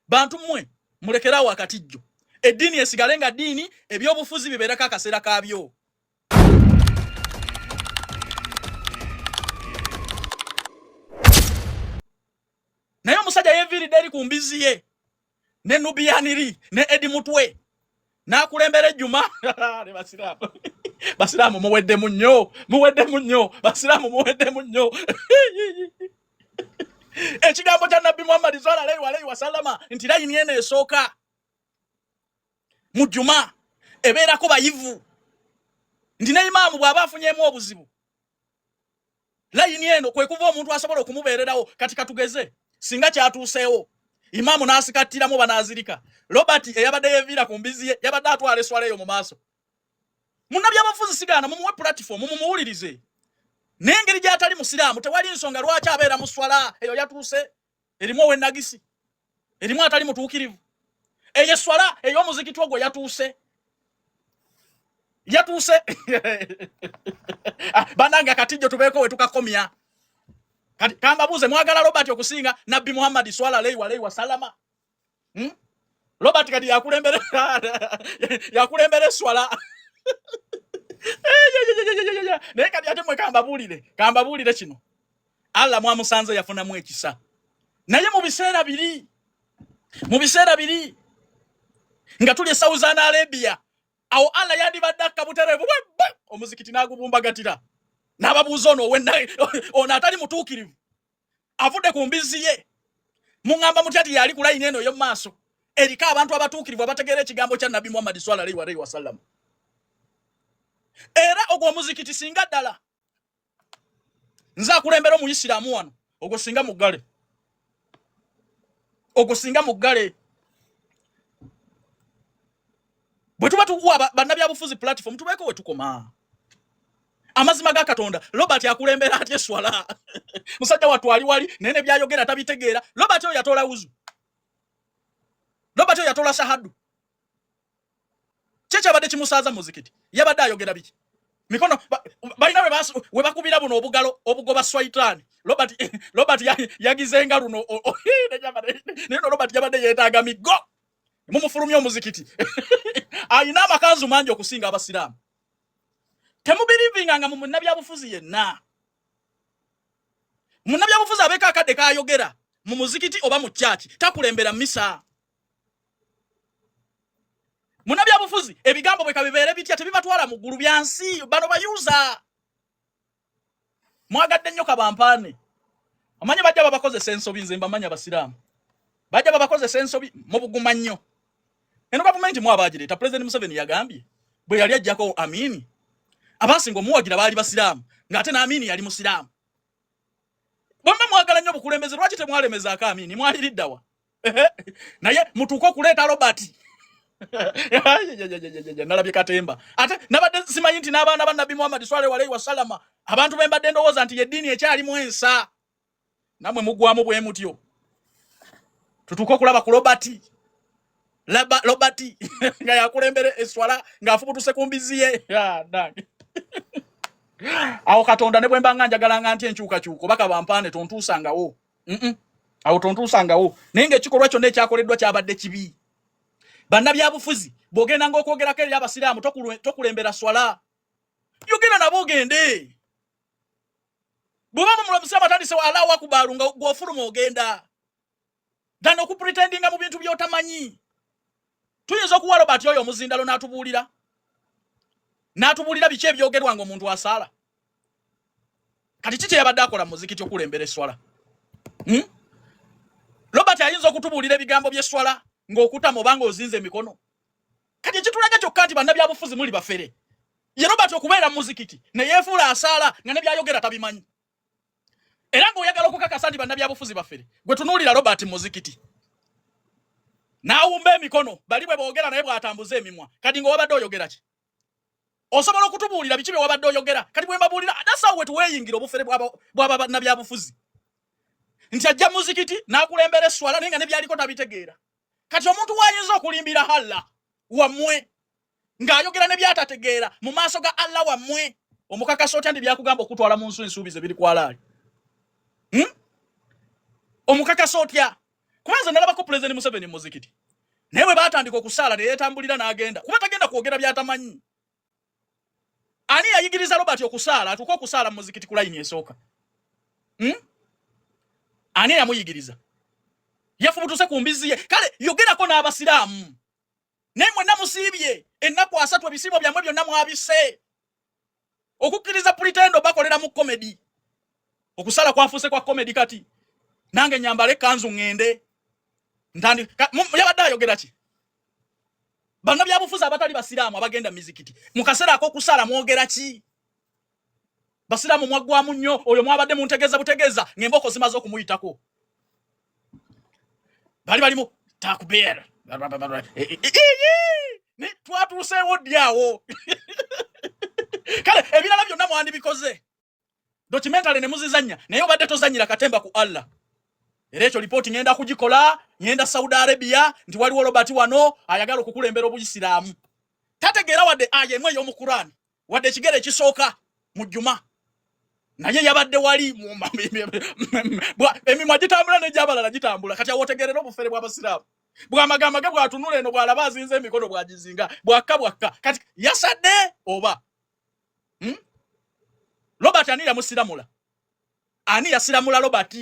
bantu mmwe mulekerawo akatijjo eddiini esigale nga ddiini ebyobufuzi bibeereko akaseera kaabyo. Naye omusajja yeviiridde eri ku mbizi ye ne Nubiyaniri ne Edi Mutwe n'akulembera ejjuma ne basiraamu muweddemu nnyo basiraamu muweddemu nnyo. Ekigambo kya Nabbi Muhammad sallallahu alayhi wa sallama nti layini eno esooka mu jjuma ebeerako bayivu nti ne imaamu bw'aba afunyeemu obuzibu layini eno kwe kuva omuntu asobola okumubeererawo. Kati katugeze singa kyatuuseewo imaamu n'asikattiramu banaazirika Robert eyabadde yeeviira ku mbizi ye yabadde atwala eswala eyo mu maaso. Munnabyabufuzi sigaana mumuwe platform mumuwulirize n'engeri gy'atali musiraamu tewali nsonga lwaki abeera mu swala eyo yatuuse erimu ow'ennagisi erimu atali mutuukirivu. Eyo swala ey'omuzikiti ogwo yatuuse bannange akatijjo tubeeko we tukakomya. Kati kambabuuze mwagala Robert okusinga Nabbi Muhammad sallallahu alayhi wa sallama? Robert kati yakulembera swala naye kati ate mwe kambabuulire kino Allah mwamusanze yafunamu ekisa. Naye mu biseera biri nga tuli Saudi Arabia awo Allah yandibadde akabuterevu omuzikiti n'agubumbagatira n'ababuuza ono atali mutuukirivu avudde ku mbizi ye muŋŋamba mutya ati yali ku layini eno ey'omu maaso eriko abantu abatuukirivu abategeera ekigambo kya Nabbi Muhammad sallallahu alayhi wa sallam. Era ogwo omuzikiti singa ddala nze akulembera omuyisiraamu wano ogwo singa muggale bwe tuba tuwa bannabyabufuzi platform tubeeko we tukoma. Amazima ga Katonda Robert yakulembera atye swala musajja watwali wali nene byayogera tabitegeera. Robert oyo yatola uzu, Robert oyo yatola shahadu. Checha abadde kimusaaza muzikiti yabadde ayogera biki mikono balina we bakubira buno obugalo obugoba swaitani. Robert yagizenga luno neno Robert yabadde yeetaaga migo mumufulumya omuzikiti ayina amakanzu mangi okusinga abasiraamu. Temubirivinganga mu munnabyabufuzi yenna. Munnabyabufuzi abeeko akadde kayogera mu muzikiti oba mu church takulembera misa. Munnabyabufuzi ebigambo bwe kabibeere bitya tebibatwala mu ggulu byansi bano bayuza. Mwagadde nnyo kabampaane amanya bajja babakozesa ensobi nze mbamanya basiraamu bajja babakozesa ensobi mu buguma nnyo. Eno gavumenti mwabagireeta President Museveni yagambye bwe yali ajjako Amini abasinga omuwagira baali basiraamu ng'ate n'Amini yali musiraamu. Bwemba mwagala nnyo bukulembeze lwaki temwalemezaako Amini mwaliriddawa? Naye mutuuke okuleeta Robert nalabye katemba ate nabadde simanyi nti n'abaana ba Nabbi Muhammad sallallahu alayhi wa sallama abantu bembadde ndowooza nti yeddiini ekyalimu ensa namwe mugwamu bwe mutyo. Tutuuke okulaba ku Robert nga yakulembere eswala ng'afubutuse ku mbizi ye. Awo Katonda ne bwe mbanga njagalanga nti enkyukakyuko baka bampaane tontuusangawo. Awo tontuusangawo naye ng'ekikolwa kyonna ekyakoleddwa kyabadde kibi. Bannabyabufuzi bw'ogenda ng'okwogerako eri abasiraamu tokulembera swala yogera nabo ogende. Bw'oba musiraamu atandise Allahu akbar nga gw'ofuluma ogenda dana okupretendinga mu bintu by'otamanyi. Tuyinza okuwa Robert oyo omuzindalo n'atubuulira biki ebyogerwa ng'omuntu asaala. Kati kiki yabadde akola mu muzikiti okulembera eswala? Robert ayinza okutubuulira ebigambo by'eswala ng'okutama obanga ozinze emikono. Kati ekitulaga kyokka nti bannabyabufuzi muli bafere. Ye Robert okubeera mu muzikiti ne yeefuula asaala nga ne byayogera tabimanyi. Era ng'oyagala okukakasa nti bannabyabufuzi bafere gwe tunuulira Robert mu muzikiti n'awumba emikono bali bwe boogera naye bw'atambuza emimwa. Kati ng'owabadde oyogera ki? Osobola okutubuulira biki bye wabadde oyogera? Kati bwe mbabuulira that's we tuweeyingira obufere bw'aba bannabyabufuzi nti ajja muzikiti n'akulembera eswala naye nga ne byaliko tabitegeera. Kati omuntu wayinza okulimbira Allah wammwe ng'ayogera ne byatategeera mu maaso ga Allah wammwe omukakasa otya ndi byakugamba okutwala mu nsi ensuubize biri kwalaali? Omukakasa otya Kubanza nalabako President Museveni muzikiti. Newe batandika okusala ne yetambulira n'agenda. Kuba tagenda kwogera byatamanyi. Ani ayigiriza Robert okusala atuko okusala muzikiti ku line esooka? Ani yamuyigiriza? Yafubutuse ku mbizi ye. Kale yogerako n'abasiraamu. Nemwe namusibye ennaku 3 ebisibo byamwe byonna mwabise. Okukkiriza pretendo bakolera mu comedy. Okusala kwafuse kwa comedy kati. Nange nyambale kanzu ngende. Ntandi yabadde ayogera ki? Bana byabufuza abatali basiraamu abagenda mizikiti. Mukasera akokusala mwogera ki? Basiraamu mwagwamu nnyo oyo mwabadde muntegeza butegeza ngemboko zimaze okumuyitako. Bali mu takubera. Ne twatuse wodiawo. Kale ebirala byonna mwandi bikoze. Documentary ne muzizanya naye obadde tozanyira katemba ku Allah. Erecho report ngenda kugikola ngenda Saudi Arabia nti waliwo Robert wano ayagala okukulembera obuyisiramu. Tategera wadde ayemwe yo mu Quran wadde kigere kisooka mu Juma. Naye yabadde wali emimwa gitambula ne jabalala gitambula kati awotegerera obufere bw'abasiramu. Bwamagamba ge bwatunula eno bwalaba azinze emikono bwagizinga bwakka kati yasadde oba Robert ani yamusiramula. Ani yasiramula Robert?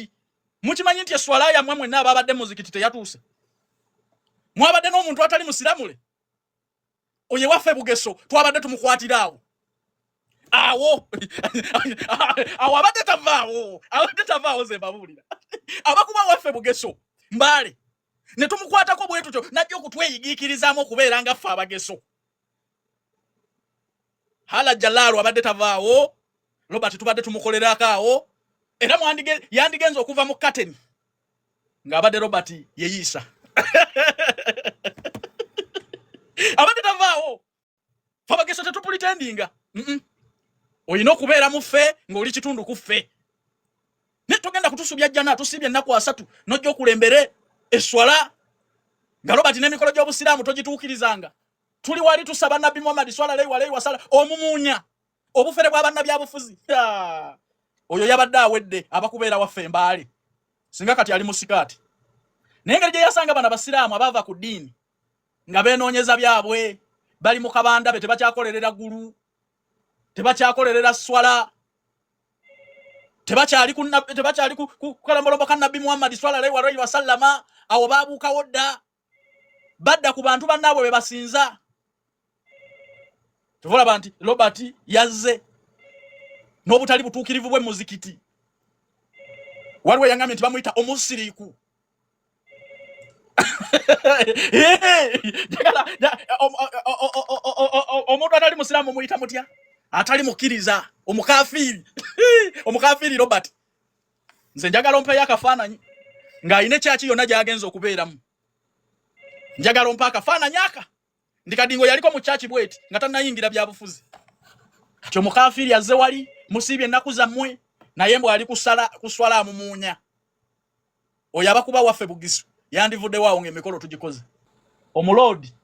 Mukimanyi nti eswala ya mwemwe n'ababadde muzikiti teyatuuse. Mwabadde n'omuntu atali musiramule. Oye waffe Bugeso twabadde tumukwatirawo. Awo abadde tavaawo ze babulira. Abakuba waffe Bugeso Mbale ne tumukwatako bwe tutyo najja okutweyigiikirizaamu okubeera nga ffe Abageso. Hala Jalalu abadde tavaawo. Robert tubadde tumukolerako awo. Era yandigenza okuva mu curtain nga abadde Robert yeyiisa. Abadde tavaawo. Fabageso tetupulitendinga. Oyina okubeera mu ffe ng'oli kitundu ku ffe. Ne togenda kutusubya jjana tusibye ennaku 3 n'ojja okulembere eswala nga Robert n'emikolo gy'obusiraamu togituukirizanga. Tuli wali tusaba Nabbi Muhammad sallallahu alaihi wasallam omumuunya obufere bw'abanna byabufuzi. Oyo yabadde awedde abakubeera waffe Mbale. Singa kati ali musikati. Naye ngeri gye yasanga bana basiraamu abava ku ddiini nga beenoonyeza byabwe bali mu kabanda be tebakyakolerera gulu tebakyakolerera swala tebakyali ku kalambolombo ka Nabbi Muhammad sallallahu alaihi wasallama awo baabuukawo dda badda ku bantu bannaabwe be basinza. Tuvolaba nti Robert yazze n'obutali butuukirivu bwe muzikiti. Waliwo yangambye nti bamuyita omusiriiku. Omuntu atali musiraamu muyita mutya? Atali mukkiriza omukafiri. Omukafiri Robert. Nze njagala ompeeyo akafaananyi ng'ayina ekyaki yonna gy'agenza okubeeramu. Njagala ompe akafaananyi aka. Ndikadingo yaliko mu chachi bweti nga tannayingira byabufuzi. Kati omukafiri yazze wali musibye ennaku zammwe naye mbwe ali kuswala mumuunya. Oyo abakuba waffe Bugisu yandivudde waawo ng'emikolo tugikoze. Omulodi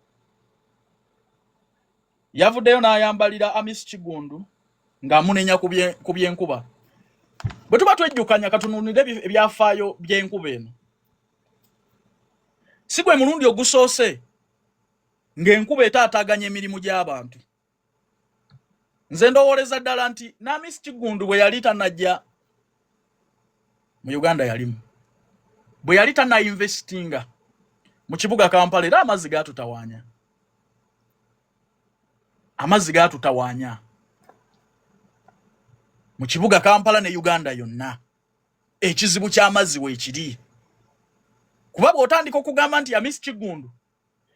yavuddeyo n'ayambalira Amis Kigundu ng'amunenya ku byenkuba. Bwe tuba twejjukanya katunulire ebyafaayo by'enkuba eno. Si gwe mulundi ogusoose ng'enkuba etaataaganya emirimu gy'abantu. Nze ndowooleza ddala nti n'Amis Kigundu bwe yali tannajja mu Uganda yalimu. Bwe yali tannayinvestinga mu kibuga Kampala era amazzi gaatutawaanya. Amazzi gaatutawaanya. Mu kibuga Kampala ne Uganda yonna. Ekizibu ky'amazzi weekiri. Kuba bw'otandika okugamba nti Amis Kigundu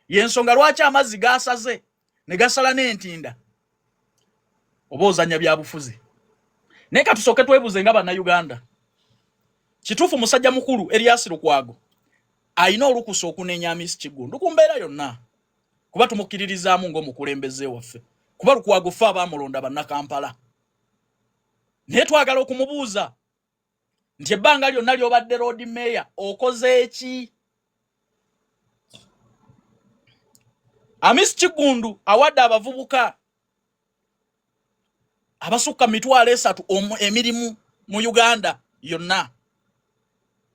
yensonga lwaki amazzi gaasaze ne gasala n'entinda. Oba ozanya byabufuzi. Naye katusooke twebuze nga bannayuganda. Kituufu musajja mukulu Erias Lukwago ayina olukusa okunenya Amis Kigundu ku mbeera yonna. Kuba tumukkiririzaamu ng'omukulembeze waffe. Kuba Lukwago ffe abaamulonda bannakampala. Naye twagala okumubuuza nti ebbanga lyonna ly'obadde road mayor okoze eki? Amis Kigundu awadde abavubuka abasukka 300 emirimu mu Uganda yonna.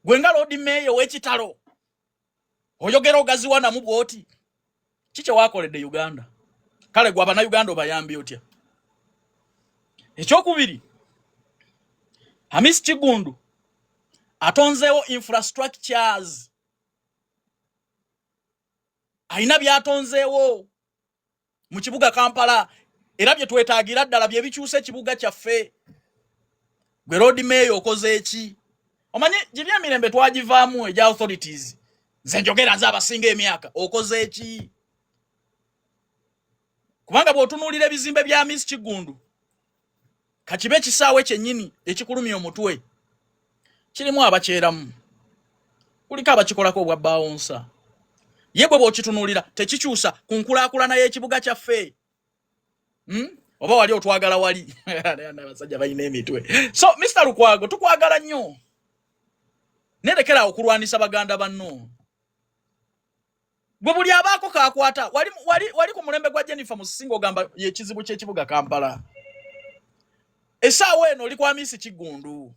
Gwe nga road mayor w'ekitalo oyogera ogaziwana mu bwoti kiche wakoledde Uganda kale gwa bana Uganda bayambi otya ekyokubiri Hamisi Kigundu atonzeewo infrastructures aina byatonzeewo mu kibuga Kampala era bye twetaagira ddala bye bikyuse kibuga kyaffe gwe road mayor okoze eki omanyi giri emirembe twagivaamu eja authorities nze njogera nze abasinga emyaka okoze eki kubanga bw'otunuulira ebizimbe bya Hamisi Kigundu kakibe kisaawe kyennyini ekikulumya omutwe kirimu abakyeramu kuliko abakikolako obwa bawonsa ye bwe bw'okitunuulira tekikyusa ku nkulaakulana y'ekibuga kyaffe oba wali otwagala wali abasajja balina emitwe so Mr. Lukwago tukwagala nnyo nerekera okulwanisa baganda banno gwe buli abaako kakwata wali ku mulembe gwa Jennifer Musinga ogamba yekizibu ky'ekibuga Kampala esaawa eno oli kwa Hamisi Kigundu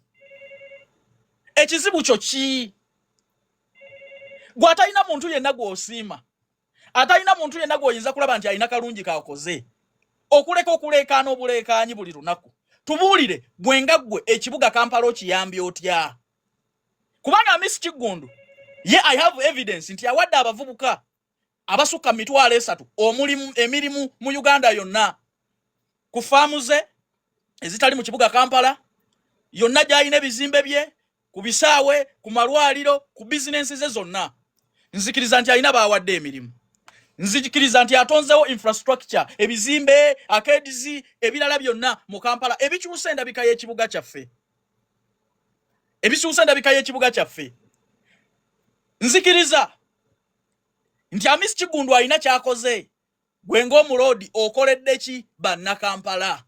ekizibu kyo ki gwe atalina muntu yenna gw'osiima atalina muntu yenna gw'oyinza kulaba nti alina kalungi kakoze okuleka okuleekaana obuleekaanyi buli lunaku tubuulire bwenga ggwe ekibuga Kampala okiyambye otya kubanga Hamisi Kigundu ye I have evidence nti awadde abavubuka abasukka 300 omulimu emirimu mu Uganda yonna ku faamu ze ezitali mu kibuga Kampala yonna gy'alina ebizimbe bye ku bisaawe ku malwaliro ku bizinensi ze zonna nzikiriza nti alina baawadde emirimu nzikiriza nti atonzeewo infrastructure ebizimbe akedizi ebirala byonna mu Kampala ebikyusa endabika y'ekibuga kyaffe nzikiriza nti Hamisi Kigundu alina kyakoze gwe ng'omulodi okoledde ki banna Kampala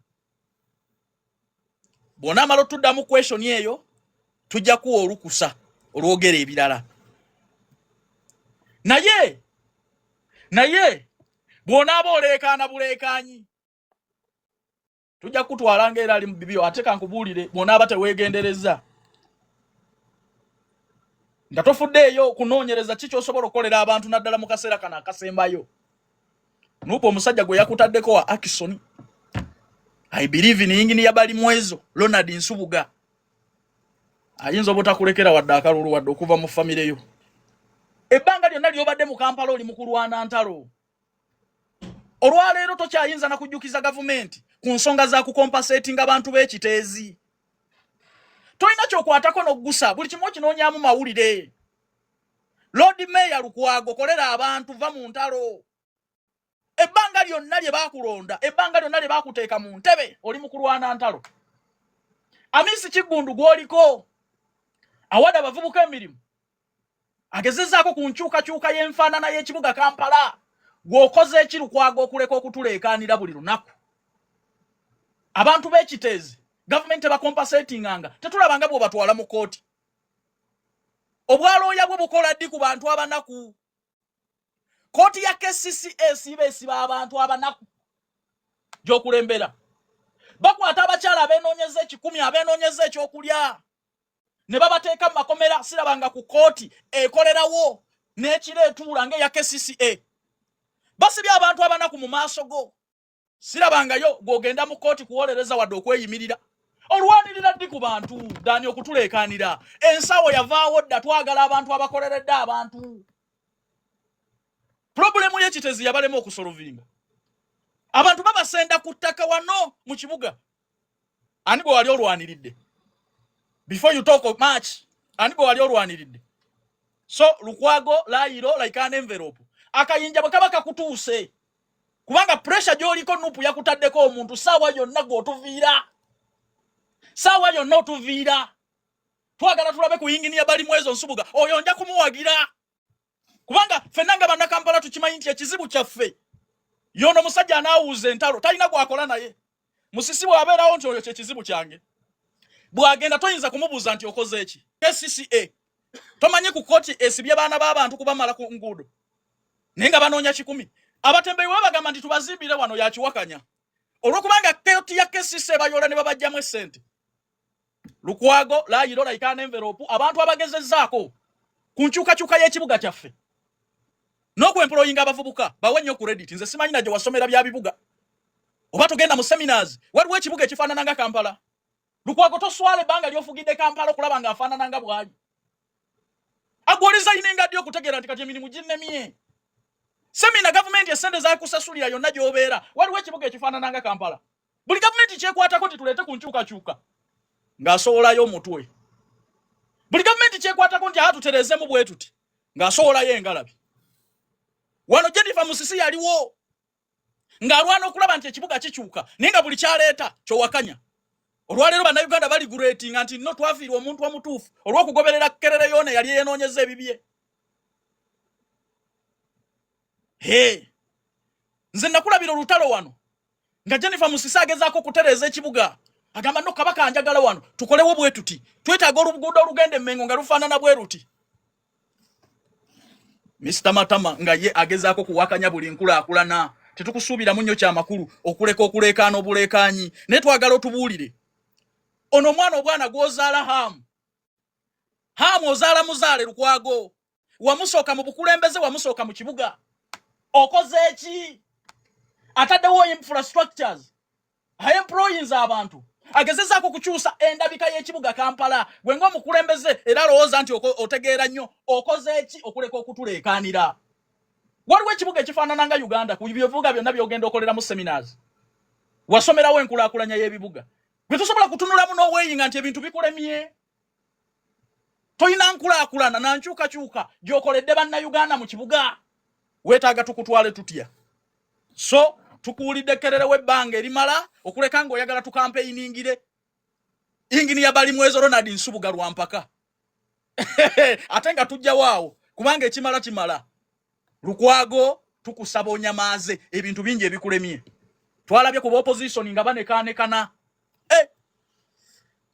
bw'ona amala otuddamu question eyo tujja kuwa olukusa olwogera ebirala naye bw'onaaba oleekaana buleekaanyi tujja kutwala ng'era ali mu bibyo ate kankubuulire bw'onaaba teweegendereza nga tofuddeeyo kunoonyereza ki ky'osobola okukolera abantu naddala mu kaseera kano akasembayo nuupa omusajja gwe yakutaddeko wa Akisoni I believe in engineer bali mwezo Ronald Nsubuga ayinza obutakulekera wadde akalulu wadde okuva mu famire yo ebbanga lyonna lyobadde mu Kampala oli mu kulwana ntalo olwaleero tokyayinza na kujjukiza gavumenti ku nsonga za kukompasating abantu b'ekiteezi tolina kyokwatako n'oggusa buli kimu okinoonyaamu mawulire Lord Mayor Lukwago kolera abantu va mu ntalo ebbanga lyonna lye baakulonda ebbanga lyonna lye baakuteeka mu ntebe oli mu kulwana ntalo Hamisi Kigundu gw'oliko awadde abavubuka emirimu agezezzaako ku nkyukakyuka y'enfaanana y'ekibuga Kampala gw'okoze eki Lukwago okuleka okutuleekaanira buli lunaku abantu b'ekiteezi gavumenti ebakompasatinganga tetulabanga bw'obatwala mu kooti obwalooya bwe bukola ddi ku bantu abanaku kooti ya KCCA siba esiba abantu abanaku gy'okulembera bakwata abakyala abeenoonyeza 10 abeenoonyeza ekyokulya ne babateeka mu makomera sirabanga ku kooti ekolerawo n'ekireetuula ng'eya KCCA basibye abantu abanaku mu maaso go sirabangayo gw'ogenda mu kooti kuwolereza wadde okweyimirira olwanirira ddi ku bantu dani okutuleekaanira ensawo yavaawo dda twagala abantu abakoleredde abantu problemu y'ekitezi yabalema okusolovinga abantu babasenda ku ttaka wano mu kibuga ani gwe wali olwaniridde before you talk of much ani gwe wali olwaniridde so Lukwago layiro like an envelope akayinja bwe kaba kakutuuse kubanga pressure gy'oliko nupu yakutaddeko omuntu saawa yonna gw'otuviira saawa yonna otuviira twagala tulabe ku yinginiya bali mwezo Nsubuga oyo nja kumuwagira kubanga ffenna nga bannakampala tukimanyi nti ekizibu kyaffe yono musajja anaawuuza entalo talina gwakola naye musisi bw'abeerawo nti oyo kyekizibu kyange bw'agenda toyinza kumubuuza nti okoze eki KCCA tomanyi ku kooti esibye baana b'abantu kubamala ku nguudo naye nga banoonya 10 abatembeyi babagamba nti tubazimbire wano yakiwakanya olwokubanga kooti ya KCCA bayola ne babajjamu essente Lukwago layiro like an envelope abantu abagezezzaako ku nkyukakyuka y'ekibuga kyaffe n'okwemployinga abavubuka bawe nnyo ku Reddit. Nze simanyi na gye wasomera bya bibuga oba togenda mu seminars. Waliwo ekibuga ekifaanana nga Kampala. Lukwago toswale banga lyofugidde Kampala okulaba nga afaanana nga bwali. Agwoliza inenga ddyo okutegeera nti kati emirimu ginnemye. Semina government esente zakusasulira yonna gy'obeera. Waliwo ekibuga ekifaanana nga Kampala. Buli government kyekwatako tituleete ku nkyukakyuka ng'asowolayo omutwe. Buli government kyekwatako nti tutereezemu bwe tuti ng'asowolayo engalabi. Wano Jennifer Musisi yaliwo ng'alwana okulaba nti ekibuga kikyuka naye nga buli kyaleeta kyowakanya. Olwaleero bannayuganda bali greatinga nti no twafiirwa omuntu omutuufu olw'okugoberera Kerere yoona yali yeenoonyeza ebibye. Nze nakulabira olutalo wano nga Jennifer Musisi agezaako okutereeza ekibuga. Agamba no Kabaka anjagala wano tukolewo bwe tuti. Twetaaga oluguudo olugenda Mmengo nga lufaanana bwe ruti. Mr. Matama nga ye agezaako kuwakanya buli nkulaakulana. Tetukusuubira munnyo kyamakulu okuleka okuleekaana obuleekaanyi. Naye twagala otubuulire. Ono omwana obwana gw'ozaala Hamu ozaala muzaale Lukwago. Wamusooka mu bukulembeze, wamusooka mu kibuga. Okoze eki? Ataddewo infrastructures. Employees abantu. Agezezaako kukyusa endabika y'ekibuga Kampala. Gwe ng'omukulembeze era alowooza nti otegeera nnyo. Okoze eki okuleka okutuleekaanira? Waliwo ekibuga ekifaanana nga Uganda ku bivuga byonna by'ogenda okolera mu seminars. Wasomerawo enkulaakulanya y'ebibuga. Gwe tosobola kutunulamu n'oweyinga nti ebintu bikulemye. Toyina nkulaakulana na nkyukakyuka gy'okoledde bannayuganda mu kibuga. Weetaaga tukutwale tutya? So tukuulidde Kerere w'ebbanga erimala okuleka ng'oyagala tukampeyiningire. Ingini ya bali mwezo Ronald Nsubuga Lwampaka. Ate nga tujjawo awo kubanga ekimala kimala. Lukwago tukusaba onyamaaze ebintu bingi ebikulemye. Twalabye ku opposition nga banekaanekana.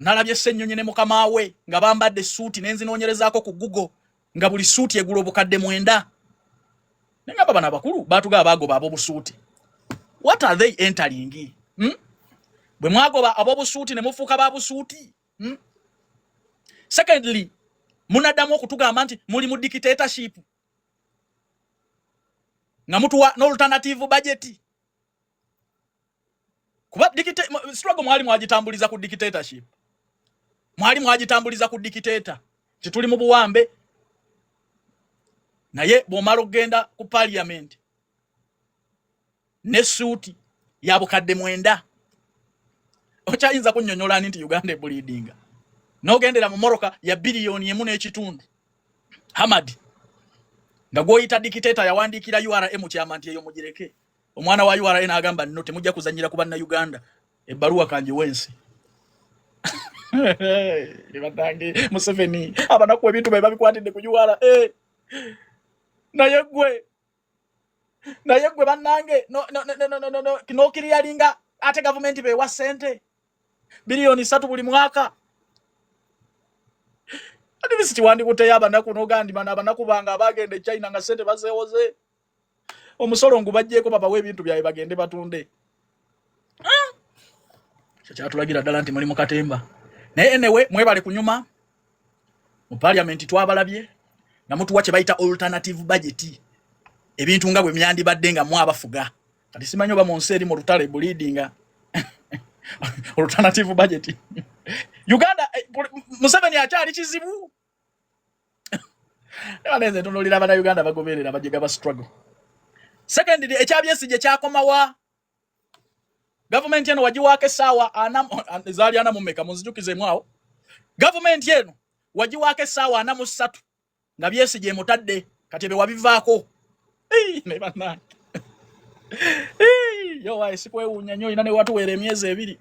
Nalabye Ssennyonyi ne mukama we nga bambadde suuti n'enzinoonyerezaako ku Google nga buli suuti egula obukadde 9. Nenga baba bakulu batuga abagoba ab'obusuuti. What are they entering? Bwe mwagoba ab'obusuuti ne mufuuka babusuuti. Secondly, munaddamu okutugamba nti muli mu dictatorship. Nga mutuwa n'alternative budget. Kuba struggle mwali mwagitambuliza ku dictatorship. Mwali mwagitambuliza ku dictator. Tituli mu buwambe. Naye bw'omala okugenda ku parliament ne suuti ya bukadde 9 okyayinza kunnyonnyola nti Uganda ebulidinga. N'ogendera mu Moroka ya biliyoni 1.5. Hamad nga gwoyita dictator yawandiikira URM kyama nti eyo mugireke. Omwana wa URM n'agamba nno temujja kuzanyira ku bannayuganda ebbaluwa kanje wensi. Batange Museveni abanaku ebintu bye babikwatidde ku URM. Naye gwe bannange no kiriyalinga ate government bewa sente biliyoni 3 buli mwaka. Ati bisiti wandikuteyo abanaku n'ogandi bana abanaku banga abagende China nga sente bazeewoze. Omusolo ngubajjeko papa w'ebintu byawe bagende batunde. Kyatulagira ddala nti muli mu katemba. Naye enewe mwebale kunyuma mu parliament twabalabye nga mutuwa kye bayita alternative budget. Ebintu nga bwe myandibadde nga mwabafuga. Kati simanyi oba mu nsi eri mu lutale bleedinga. Alternative budget. Uganda Museveni akyali kizibu. Abanenze tunulira abana Uganda bagoberera bajega ba struggle. Secondly, ekyabyesije kyakomawa. Government yeno wajiwake sawa zali ana mumeka muzijukize mwao. Government yeno wajiwake sawa ana musatu nga byesije mutadde katebe wabivaako. Ne bana. Yo wae sikwe unyanyo inane watu were emyezi 2.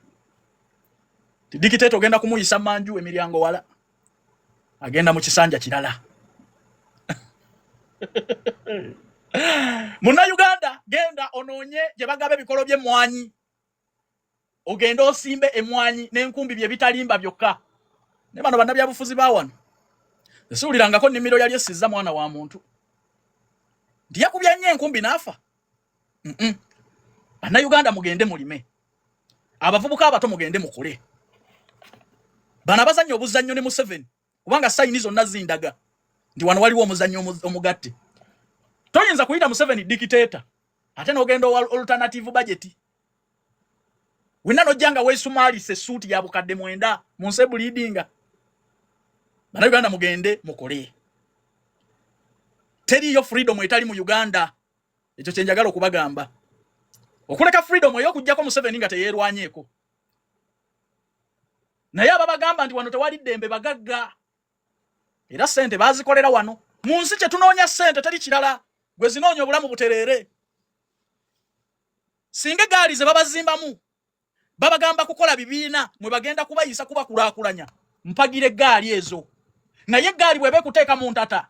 Dictator ogenda kumuyisa manju emiryango wala. Agenda mu kisanja kirala. Muna Uganda genda ononye gye bagabe bikolo bye mwanyi. Ogenda osimbe emwanyi n'enkumbi bye bitalimba byokka. Ne bano bannabya bufuzi bawano. Esuulirangako nnimiro yali esizza mwana wa muntu. Ndiye kubya nnyo enkumbi n'afa. Banna Uganda mugende mulime. Abavubuka abato mugende mukule. Bana bazannyo obuzannyo ne Museveni. Kubanga sayini zonna zindaga. Ndi wano waliwo omuzannyo omugatte. toyinza kuyita Museveni dictator ate n'ogenda alternative budget wina nojjanga weesumali se suit ya bukadde mwenda mu nse bleedinga bana Uganda mugende mukole teriyo freedom etali mu Uganda ekyo kyenjagala okubagamba okuleka freedom eyo kujjako Museveni nga teyeerwanyeeko naye ababagamba nti wano tewali ddembe bagagga era sente bazikolera wano mu nsi kye tunoonya sente teri kirala gwe zinoonya obulamu butereere singa egaali ze babazimbamu babagamba kukola bibiina mwe bagenda kubayisa kubakulaakulanya mpagira egaali ezo naye egaali bwebe kuteeka mu ntata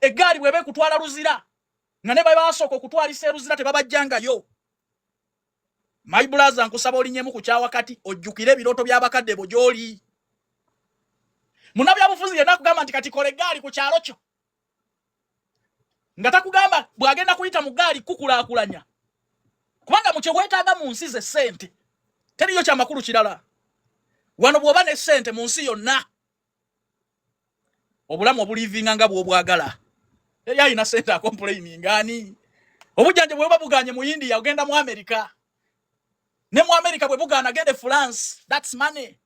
egaali bwebe kutwala Luzira nga ne babasooka okutwalisa Luzira tebabajjangayo my brother nkusaba olinyemu ku kyawakati ojjukire ebirooto by'abakadde bo gy'oli munnabyabufuzi yenna akugamba nti kati kola egaali ku kyalo kyo nga takugamba bw'agenda kuyita mu gaali kukulaakulanya kubanga mu kye weetaaga mu nsi ze ssente teriyo kyamakulu kirala wano bw'oba ne ssente mu nsi yonna obulamu obulivinga nga bw'obwagala eri alina ssente akomplaininga ani obujjanje bwe buba buganye mu India ogenda mu America ne mu America bwe bugaana agende France that's money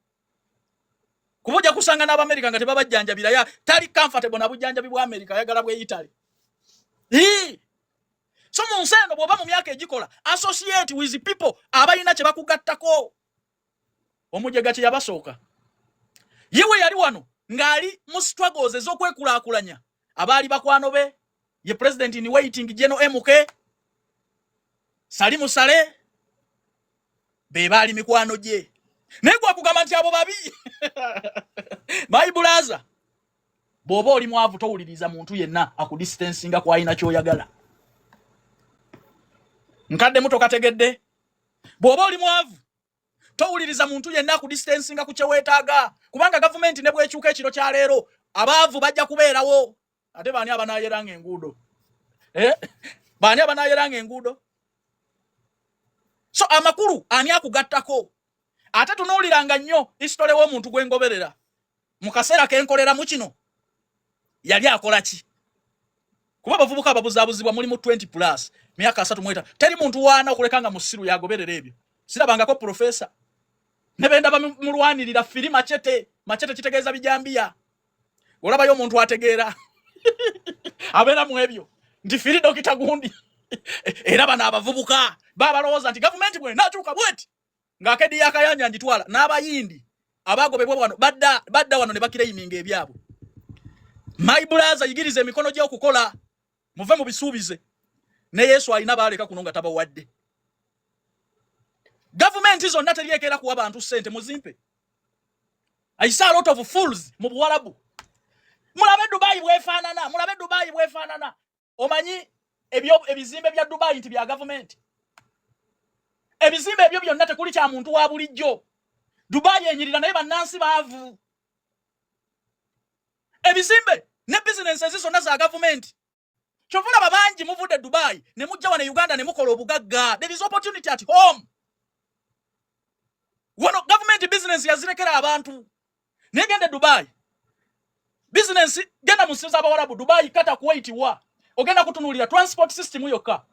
kubuja kusanga n'Abamerika nga tebabajjanjabira ya tali comfortable na bujjanjabi bwa America ayagala bwe Italy so mu nsendo bw'oba mu myaka egikola associate with people abalina kye bakugattako omujega kye yabasooka yewe yali wano ng'ali mu struggles ez'okwekulaakulanya abaali bakwano be ye president in waiting General MK Salimu Sale be baali mikwano gye naye gwe akugamba nti abo babi my brother bw'oba oli mwavu towuliriza muntu yenna akudistancinga kw'alina ky'oyagala nkadde muto kategedde bw'oba oli mwavu towuliriza muntu yenna akudistancinga ku kye weetaaga kubanga gavumenti ne bw'ekyuka ekiro kya leero abaavu bajja kubeerawo ate baani abanaayeranga enguudo baani abanaayeranga enguudo so amakulu ani akugattako ate tunuuliranga nnyo isitole w'omuntu gwe ngoberera mu kaseera kenkoleramu kino yali akola ki kuba abavubuka ababuzaabuzibwa mulimu 20+ myaka 3 teri muntu waana okulekanga mu ssiru yagoberera ebyo sirabangako profesa ne bendaba mulwanirira firi machete kitegeeza bijambiya olabayo omuntu ategeera abeera mu ebyo nti firi dokita gundi era bano abavubuka babalowooza nti gavumenti bwe nakyuka bweti ng'akedi yakayanja njitwala n'abayindi abagobebwa wano badda wano ne bakireyininga ebyabwe my brother yigiriza emikono gye okukola muve mu bisuubize ne Yesu alina baaleka kuno nga tabawadde gavumenti zonna teryekera kuwa bantu ssente muzimpe I saw a lot of fools mu Buwarabu mulabe Dubai bwefaanana omanyi ebizimbe bya Dubai nti bya gavumenti ebizimbe ebyo byonna tekuli kya muntu wa bulijjo Dubai enyirira naye bannansi baavu ebizimbe ne businesses zonna za gavumenti kyovula babangi muvudde Dubai ne mujja wano Uganda ne mukola obugagga there is opportunity at home wano government business yazirekera abantu negende Dubai business genda musiza abawarabu Dubai kata Kuwait wa ogenda kutunulira transport system yokka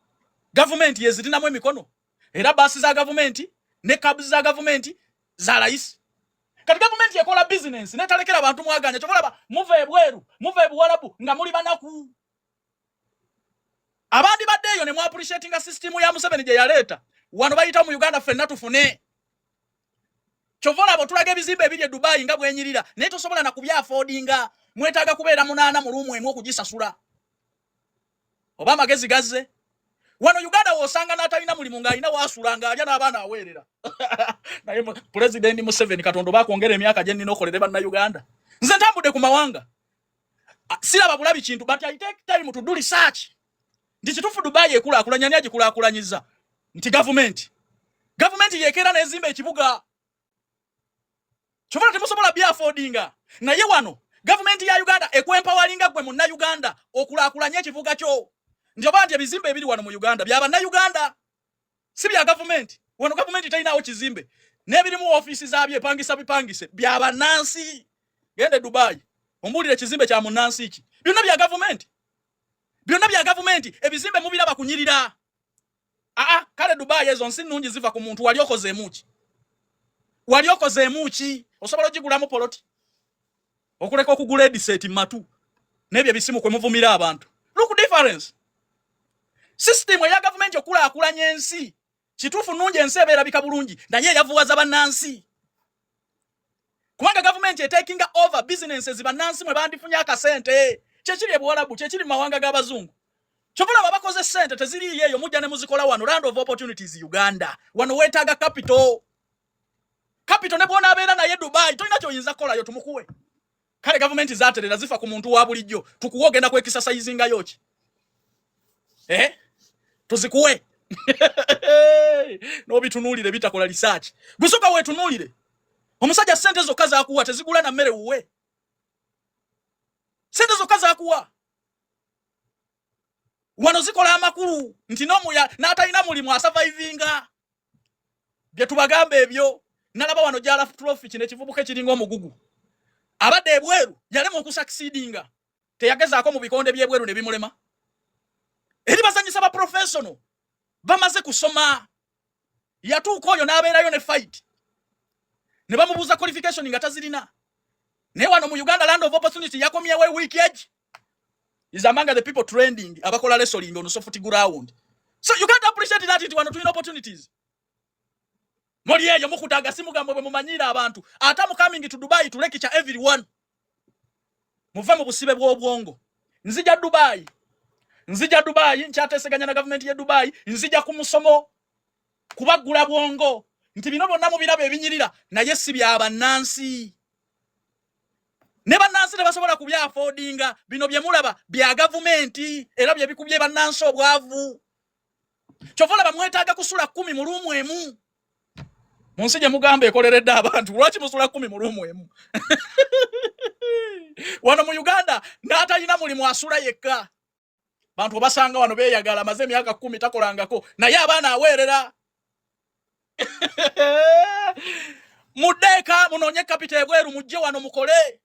government yezirinamu emikono era basi za government ne cabs za government za rais kati government yekola business netalekera abantu mwaganya kyobulaba muve ebweru muve ebuwarabu nga muli banaku abandi baddeyo ne mu appreciating system ya Museveni je yaleta wano bayita mu Uganda fenna tufune chovola abo tulaga ebizimbe ebiri Dubai nga bwenyirira naye tosobola na kubya affordinga mwetaaga kubeera munana mu rumu emu okujisasula oba magezi gazze wano Uganda wosanga natalina mulimu nga alina wasulanga alya n'abaana aweerera naye president Museveni katondo bakwongera emyaka gye nnina okolere banna Uganda nze ntambudde ku mawanga siraba bulabi kintu but I take time to do research ndi kitufu Dubai ekulaakulanya ani agikulaakulanyiza nti government yeekera n'ezimba ekibuga kyobula temusobola bya affordinga naye wano government ya Uganda ekwempawalinga gwe munna Uganda okulaakulanya ekibuga kyo njoba nti ebizimbe ebiri wano mu Uganda byaba na Uganda si bya government wano government talinawo kizimbe n'ebirimu office zabye epangisa bipangise byaba nansi gende Dubai ombulire kizimbe kya munansi iki byonna bya government byonna bya government ebizimbe mubiraba kunyirira. Kale Dubai ezo nsi nnungi ziva ku muntu wali okozeemu ki osobola ogigulamu poloti okuleka okugula ediseti matu n'ebyo ebisimu kwe muvumira abantu. Look difference. System ya government okulaakulanya ensi kituufu nnungi ensi ebeerabika bulungi naye yavuwaza bannansi. Kubanga government taking over businesses bannansi mwe bandifunye akasente. Kyekiri ebuwalabu kyekiri mawanga g'abazungu. Chovola babakoze sente teziri yeyo mujja ne muzikola wano. Land of opportunities Uganda. Wano wetaaga capital. Capital ne bwona abeera naye Dubai tolina kyoyinza kolayo tumukuwe. Kale government zaaterera zifa ku muntu wa bulijjo tukuwe ogenda kwekisasaizinga yoki. Tuzikuwe. No bitunulire bitakola research. Gusoka wetunulire. Omusajja sente zokka zaakuwa tezigula na mmere wuwe. Sente zokka zaakuwa. Wano zikola amakulu nti nomuya n'atalina mulimu asurvivinga. Bye tubagamba ebyo nalaba wano jala trophy kine kivubuke kiringa omugugu. Abadde ebweru yalema okusucceedinga. Teyagezaako mu bikonde by'ebweru ne bimulema. Eri bazanyisa ba professional bamaze kusoma. Yatuuka oyo n'abeerayo ne fight. Ne bamubuuza qualification nga tazirina. Ne wano mu Uganda Land of Opportunity yakomyewo week edge. Is among the people trending abakola wrestling on soft ground. So you can't appreciate that it want to win opportunities. Moli eyo mukutaga simugambo bwe mumanyira abantu. Ata coming to Dubai to lecture everyone. Muve mu busibe bw'obwongo. Nzija Dubai nkyateseganya na government ya Dubai. Nzija ku musomo kubagula bwongo. Nti bino bonna mu birabe ebinyirira naye si bya bannansi. Ne bannansi tebasobola kubya affordinga bino bye mulaba bya government era bye bikubye bannansi obwavu. Chovola bamwetaaga kusula 10 mu rumu emu. Munsije mugambe ekoleredde abantu lwaki musula 10 mu rumu emu. Wano mu Uganda n'atalina mulimu asula yekka. Bantu basanga wano beeyagala maze emyaka 10 takolangako naye abaana aweerera. Mudeka munonye capital ebweru mujje wano mukole.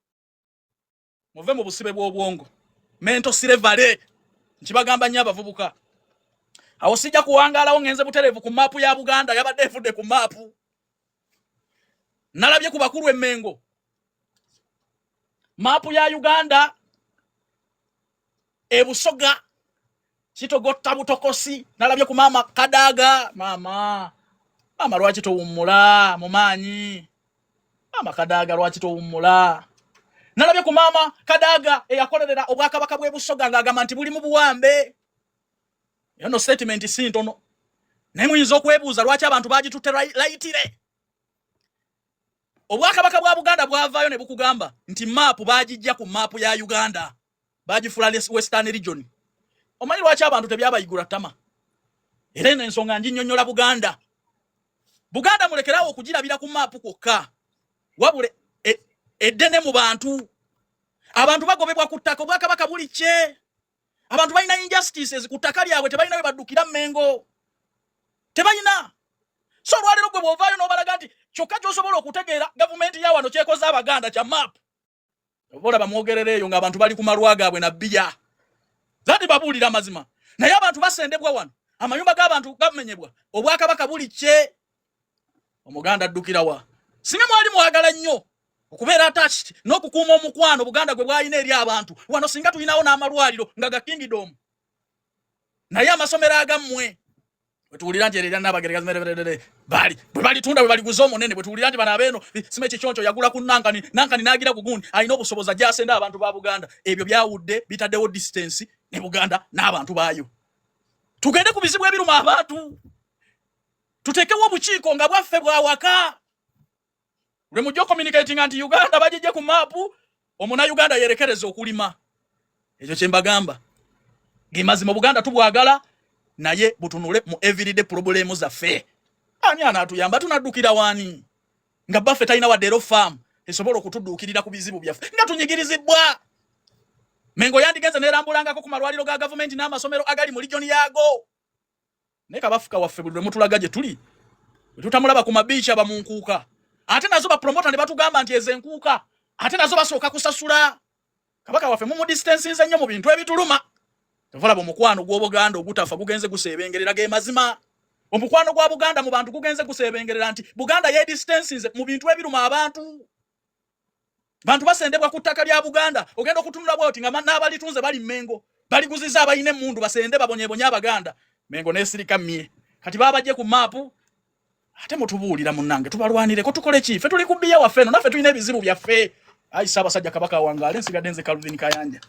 Muve mu busibe bw'obwongo. Mental slavery. Nkibagamba nnyo abavubuka. Awo sijja kuwangalawo ngenze buterevu ku mapu ya Buganda yabadde efudde ku mapu. Nalabye ku bakulu emmengo. Mapu ya Uganda ebusoga kitogotta butokosi. Nalabye ku mama Kadaga. Mama lwaki towummula mumanyi. Mama Kadaga lwaki towummula. Nalabye ku mama Kadaga eyakolerera obwakabaka bwe Busoga ng'agamba nti buli mu buwambe. Yono statement sintono. Naye muyinza okwebuuza lwaki abantu bagitutte layitire. Obwakabaka bwa Buganda bwavaayo ne bukugamba nti mapu bagijja ku mapu ya Uganda. Bagifula Western region. Omanyi lwaki abantu tebyabayigula ttama. Era eno ensonga nginnyonnyola Buganda. Buganda mulekerawo okugirabira ku mapu kwokka. Wabule eddene mu bantu. Abantu bagobebwa ku ttaka obwakabaka buli kye. Abantu balina injustices ku ttaka lyabwe tebalina we baddukira Mmengo. Tebalina. So lwalero gwe bw'ovaayo n'obalaga nti kyokka ky'osobola okutegeera gavumenti ya wano kyekoze Abaganda kya mapu. Obola bamwogerera eyo ng'abantu bali ku malwa gaabwe na bbiya. Zati babuulira amazima. Naye abantu basendebwa wano. Amayumba g'abantu gamenyebwa. Obwakabaka buli kye. Omuganda addukira wa. Singa mwali mwagala nnyo okubeera attached n'okukuuma omukwano Buganda gwe bwalina eri abantu. Wano singa tulinawo n'amalwaliro nga ga Kingdom. Naye amasomero agammwe bwe tuwulira nti erera n'abagereka bwe tunda bwe baliguza omunene bwe tuwulira nti bano abeeno sime kikyonco yagula ku nankani n'agira ku gundi alina obusobozi ajasenda abantu ba Buganda. Ebyo byawudde bitaddewo distance ne Buganda n'abantu baayo. Tugende ku bizibu ebiruma abantu. Tutekewo obukiiko nga bwaffe bwawaka. Lwe mujjo communicating anti Uganda bagijje ku mapu omuna Uganda yerekereza okulima. Ekyo kye mbagamba. Gemazima Buganda tubwagala naye butunule mu everyday problem zaffe. Ani anatuyamba tunaddukira wani. Nga baffe talina wadde farm esobola okutudduukirira ku bizibu byaffe. Nga tunyigirizibwa. Mengo yandigenze nerambulangako ku malwaliro ga government n'amasomero agali mu region yago. Neka bafuka waffe buli mutulaga gye tuli. Tutamulaba ku mabichi abamunkuuka. Ate nazo ba promoter ne batugamba nti ezenkuuka. Ate nazo basooka kusasula. Kabaka waffe mu distance nnyo mu bintu ebituluma. Tovala omukwano gw'Obuganda ogutafa gugenze gusebengerera ge mazima. Omukwano gwa Buganda mu bantu gugenze gusebengerera nti Buganda ye distances mu bintu ebiruma abantu. Bantu basendebwa ku ttaka lya Buganda ogenda okutunula bwoti nga n'abalitunze bali Mmengo. Bali guziza abayine mundu basende babonyebonya Abaganda. Mmengo n'esirika mmye. Kati babajje ku mapu ate mutubuulira munnange tubalwanire ko tukole ki ffe tuli kubiya waffe no naffe tulina ebizibu byaffe. Ayi Ssaabasajja Kabaka wangaale nsigadde nze Calvin Kayanja.